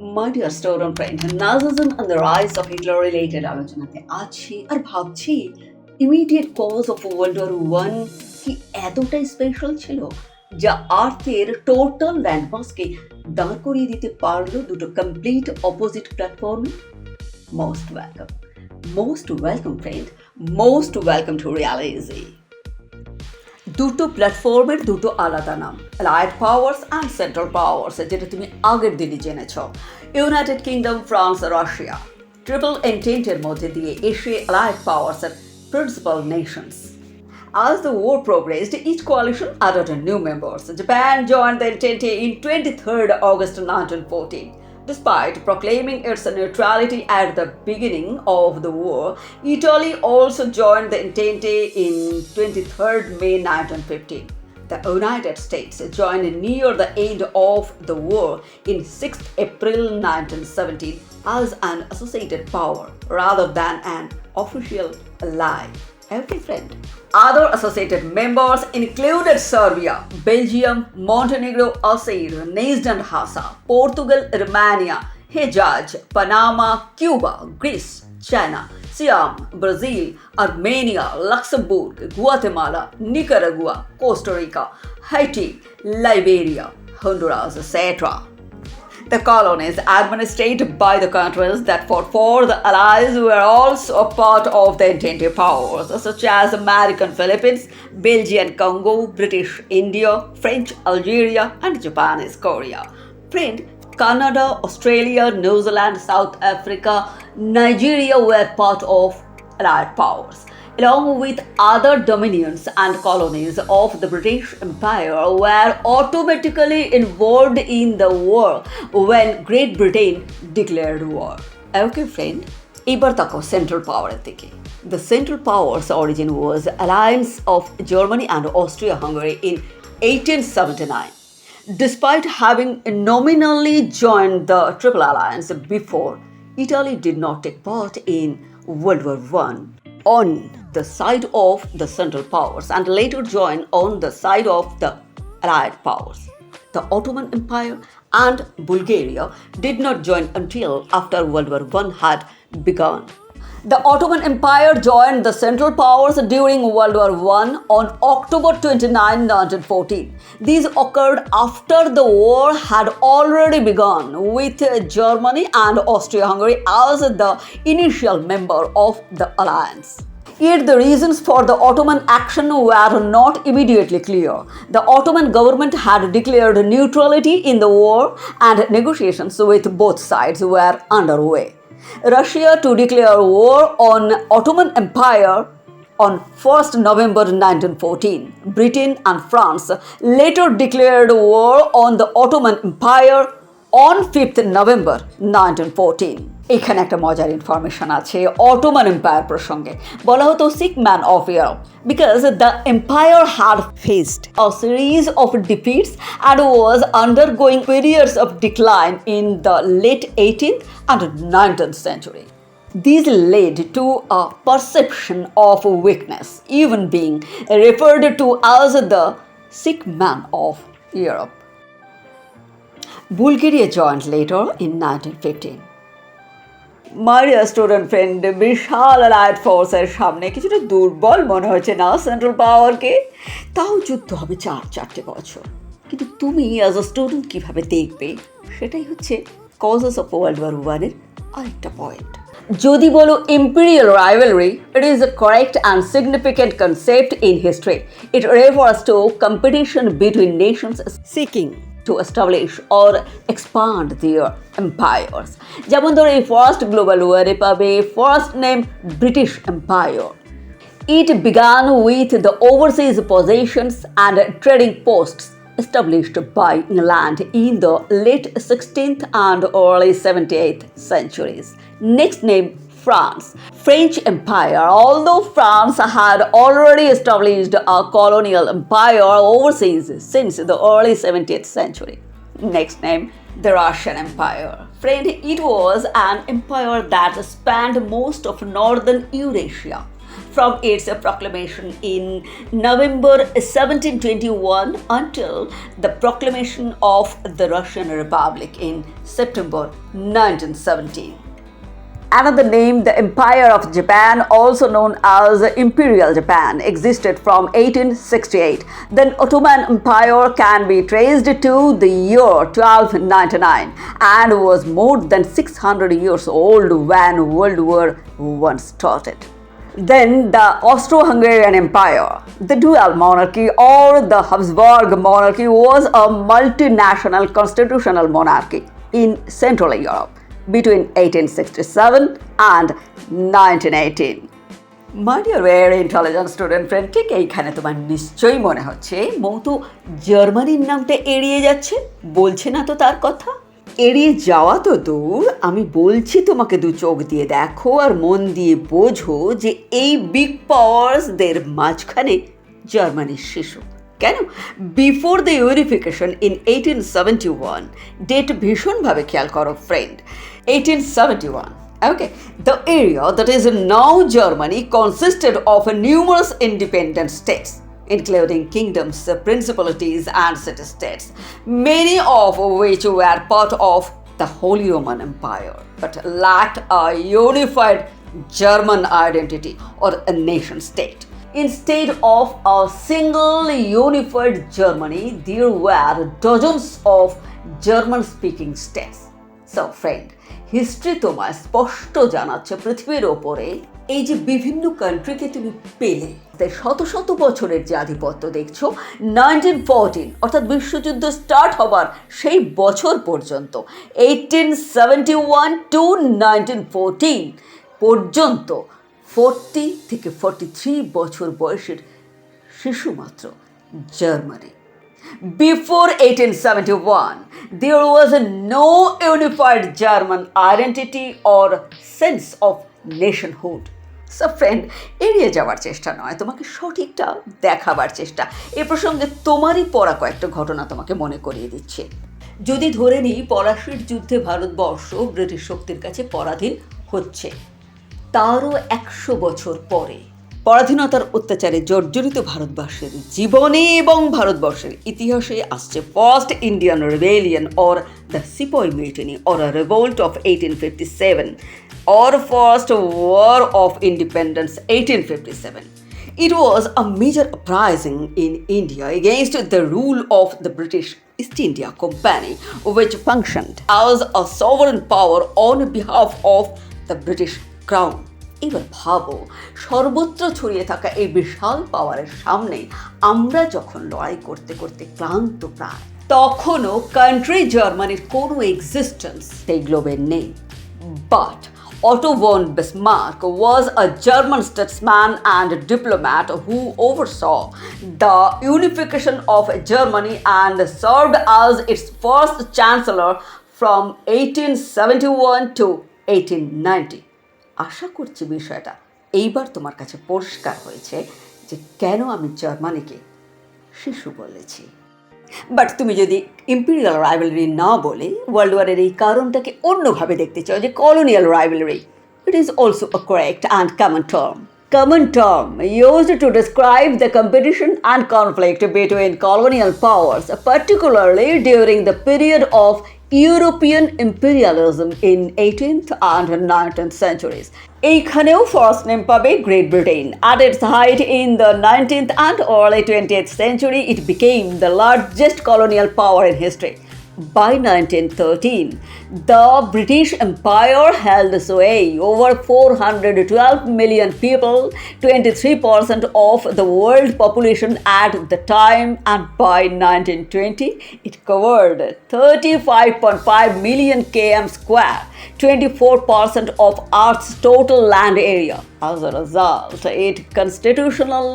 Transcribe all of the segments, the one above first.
My dear student friend, Nazism and the rise of Hitler related আলোচনাতে আছি আর ভাবছি immediate cause of World War One কি এতটাই স্পেশাল ছিল যা আর্থের টোটাল ল্যান্ডমাসকে দাঁড় করিয়ে দিতে পারলো দুটো কমপ্লিট অপোজিট প্ল্যাটফর্মে। Most welcome friend, most welcome to reality. দুটো প্ল্যাটফর্মের দুটো আলাদা নাম, Allied Powers and Central Powers, যেটা তুমি আগের দিনই জেনেছ। United Kingdom, France, Russia triple এন্টেন্টের মধ্যে দিয়ে এসে অ্যালাইড পাওয়ার্সের principal nations. As the war progressed, each coalition added new members. Japan joined the Entente in 23rd August 1914. Despite proclaiming its neutrality at the beginning of the war, Italy also joined the Entente in 23rd May 1915. The United States joined near the end of the war in 6th April 1917 as an associated power rather than an official ally. Okay, friend. Other associated members included Serbia, Belgium, Montenegro, Austria, Neisden Hassa, Portugal, Romania, Hejaz, Panama, Cuba, Greece, China, Siam, Brazil, Armenia, Luxembourg, Guatemala, Nicaragua, Costa Rica, Haiti, Liberia, Honduras, etc. The colonies administered by the countries that fought for the Allies were also a part of the Entente powers, such as American Philippines, Belgian Congo, British India, French Algeria, and Japanese Korea. Friend, Canada, Australia, New Zealand, South Africa, Nigeria were part of Allied powers, along with other dominions and colonies of the British Empire were automatically involved in the war when Great Britain declared war. Okay, friend, এবার তাকাও central পাওয়ারের দিকে। The Central Powers' origin was alliance of Germany and Austria-Hungary in 1879. Despite having nominally joined the Triple Alliance before, Italy did not take part in World War I on the side of the Central Powers and later joined on the side of the Allied powers. The Ottoman Empire and Bulgaria did not join until after World War I had begun. The Ottoman Empire joined the Central Powers during World War I on October 29, 1914. These occurred after the war had already begun, with Germany and Austria-Hungary as the initial member of the alliance. Yet the reasons for the Ottoman action were not immediately clear. The Ottoman government had declared neutrality in the war and negotiations with both sides were underway. Russia to declare war on Ottoman Empire on 1st November 1914. Britain and France later declared war on the Ottoman Empire on 5th November 1914. এখানে একটা মজার information আছে Ottoman empire প্রসঙ্গে। বলা হতো sick man of Europe because the empire had faced a series of defeats and was undergoing periods of decline in the late 18th and 19th century. These led to a perception of weakness, even being referred to as the sick man of Europe. Bulgaria joined later in 1915. My dear student friend, বিশাল allied ফোর্সের সামনে কিছুটা দুর্বল মনে হচ্ছে না central পাওয়ারকে? তাও যুদ্ধ হবে 4 বছর। কিন্তু তুমি অ্যাজ আ স্টুডেন্ট কীভাবে দেখবে সেটাই হচ্ছে কজেস অফ ওয়ার্ল্ড ওয়ার ওয়ানের আরেকটা পয়েন্ট। যদি বলো Imperial rivalry, it is a correct and significant concept in history. It refers to competition between nations seeking to establish or expand their empires. যেমন ধরো এই ফার্স্ট গ্লোবাল ওয়ারে পাবে first name British empire. It began with the overseas possessions and trading posts established by England in the late 16th and early 17th centuries. Next name France, French Empire. Although France had already established a colonial empire overseas since the early 17th century. Next name, the Russian Empire. Friend, it was an empire that spanned most of northern Eurasia, from its proclamation in November 1721 until the proclamation of the Russian Republic in September 1917. Another name, the Empire of Japan, also known as Imperial Japan, existed from 1868. Then Ottoman Empire can be traced to the year 1299 and was more than 600 years old when World War I started. Then the Austro-Hungarian Empire, the dual monarchy or the Habsburg monarchy, was a multinational constitutional monarchy in Central Europe between 1867 and 1918. My dear very intelligent student friend, ঠিক এইখানে তোমার নিশ্চয়ই মনে হচ্ছে মৌ তো জার্মানির নামটা এড়িয়ে যাচ্ছে, বলছে না তো তার কথা। এড়িয়ে যাওয়া তো দূর, আমি বলছি তোমাকে দু চোখ দিয়ে দেখো আর মন দিয়ে বোঝো যে এই বিগ পাওয়ার্সদের মাঝখানে জার্মানির শিশু। কেন? Before the unification in 1871, date ভীষণভাবে খেয়াল করো friend, 1871. Okay, the area that is now Germany consisted of numerous independent states, including kingdoms, principalities, and city-states, many of which were part of the Holy Roman Empire, but lacked a unified German identity or a nation-state. Instead of a single unified Germany, there were dozens of German-speaking states. So, friend, history তোমার স্পষ্ট জানাচ্ছে পৃথিবীর ওপরে এই যে বিভিন্ন কান্ট্রিকে তুমি পেলে, তাই শত শত বছরের যে আধিপত্য দেখছো, 1914 অর্থাৎ বিশ্বযুদ্ধ স্টার্ট হবার সেই বছর পর্যন্ত, 1871 to 1914 পর্যন্ত 40 থেকে 43 বছর বয়সের শিশু মাত্র Germany. Before 1871, there was no unified German identity or sense of nationhood. So friend, এড়িয়ে যাওয়ার চেষ্টা নয়, তোমাকে সঠিকটা দেখাবার চেষ্টা। এ প্রসঙ্গে তোমারই পড়া কয়েকটা ঘটনা তোমাকে মনে করিয়ে দিচ্ছে। যদি ধরে নিই পলাশির যুদ্ধে ভারতবর্ষ ব্রিটিশ শক্তির কাছে পরাধীন হচ্ছে, তারও 100 বছর পরে পরাধীনতার অত্যাচারে জর্জরিত ভারতবর্ষের জীবনে এবং ভারতবর্ষের ইতিহাসে আসছে first Indian rebellion or the সিপয় mutiny or a revolt of 1857 or first war of independence 1857. It was a major uprising in India against the rule of the British East India Company, which functioned as a sovereign power on behalf of the British Crown. এবার ভাবো, সর্বত্র ছড়িয়ে থাকা এই বিশাল পাওয়ারের সামনে আমরা যখন লড়াই করতে করতে ক্লান্ত প্রায়, তখনও কান্ট্রি জার্মানির কোনো এক্সিস্টেন্স এই গ্লোবে নেই। But Otto von Bismarck was a German statesman and diplomat who oversaw the unification of Germany and served as its first chancellor from 1871 to 1890. আশা করছি বিষয়টা এইবার তোমার কাছে পরিষ্কার হয়েছে যে কেন আমি জার্মানিকে শিশু বলেছি। বাট তুমি যদি ইম্পিরিয়াল রাইভালরি না বলে ওয়ার্ল্ড ওয়ারের এই কারণটাকে অন্যভাবে দেখতে চাও, যে colonial rivalry, it is also a correct and common term used to describe the competition and conflict between colonial powers, particularly during the period of European imperialism in 18th and 19th centuries. এইখানেও first name পাবে great Britain. At its height in the 19th and early 20th century, it became the largest colonial power in history. By 1913, the British Empire held sway over 412 million people, 23% of the world population at the time, and by 1920, it covered 35.5 million km square, 24% of Earth's total land area. As a result, its constitutional,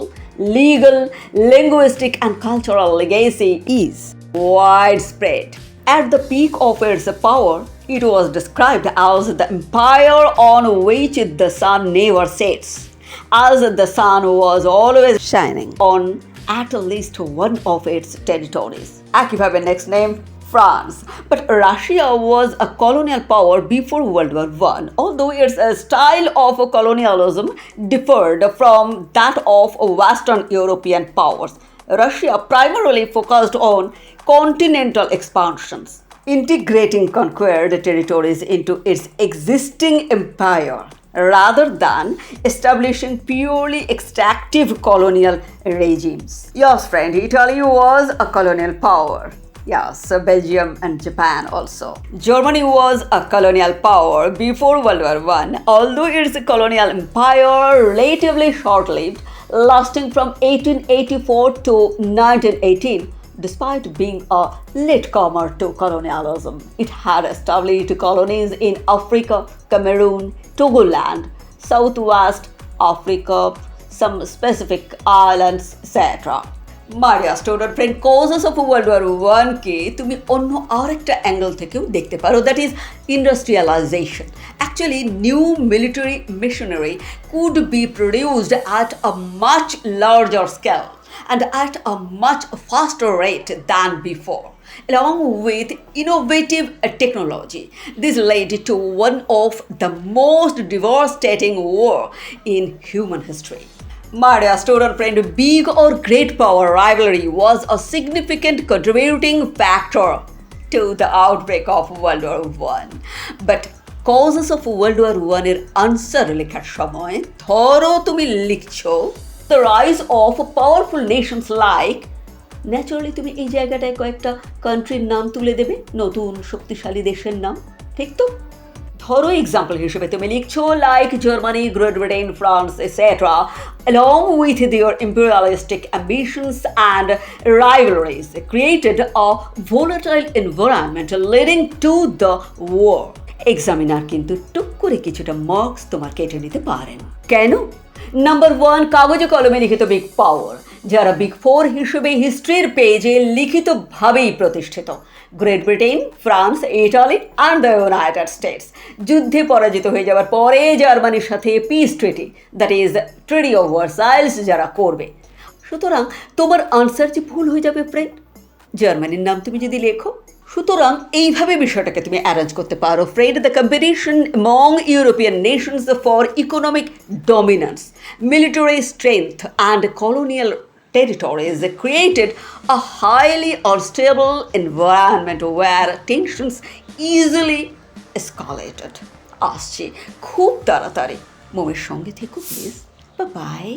legal, linguistic, and cultural legacy is widespread. At the peak of its power, it was described as the empire on which the sun never sets, as the sun was always shining on at least one of its territories. একইভাবে next name, France. But Russia was a colonial power before World War I, although its style of colonialism differed from that of Western European powers. Russia primarily focused on continental expansions, integrating conquered territories into its existing empire rather than establishing purely extractive colonial regimes. Yes, friend, Italy was a colonial power. Yes, Belgium and Japan also. Germany was a colonial power before World War I, although its colonial empire relatively short-lived, lasting from 1884 to 1918. Despite being a latecomer to colonialism, it had established colonies in Africa, Cameroon, Togoland, Southwest Africa, some specific islands, etc. My dear student friend, causes of World War I কে তুমি অন্য আরেকটা angle থেকেও দেখতে পারো, that is industrialization. Actually, new military machinery could be produced at a much larger scale and at a much faster rate than before, along with innovative technology. This led to one of the most devastating war in human history. My dear student friend, big or great power rivalry was a significant contributing factor to the outbreak of World War I. But causes of World War I এর answer লেখার সময় ধরো তুমি লিখছো the rise of powerful nations like, naturally তুমি এই জায়গাটায় কয়েকটা কান্ট্রির নাম তুলে দেবে, নতুন শক্তিশালী দেশের নাম, ঠিক তো? ধরো এক্সাম্পল হিসেবে তুমি লিখছো like Germany, great Britain, France, etcetera, along with their imperialistic ambitions and rivalries created a volatile environment leading to the war. Examiner কিন্তু টুক করে কিছুটা মার্কস তোমার কেটে নিতে পারেন। কেন? নাম্বার 1, কাগজে কলমে লিখিত বিগ পাওয়ার, যারা বিগ 4 হিসেবে হিস্ট্রির পেজে লিখিতভাবেই প্রতিষ্ঠিত। Great Britain, France, Italy and the United States. যুদ্ধে পরাজিত হয়ে যাওয়ার পরে জার্মানির সাথে peace treaty, that is treaty of Versailles যারা করবে। সুতরাং তোমার আনসার যে ভুল হয়ে যাবে ফ্রেন্ড, জার্মানির নাম তুমি যদি লেখো। সুতরাং এইভাবে বিষয়টাকে তুমি অ্যারেঞ্জ করতে পারো friend. The competition among European nations for economic dominance, military strength and colonial territories created a highly unstable environment where tensions easily escalated. আসছে খুব তাড়াতাড়ি। মোমের সঙ্গে থেকো প্লিজ। Bye bye.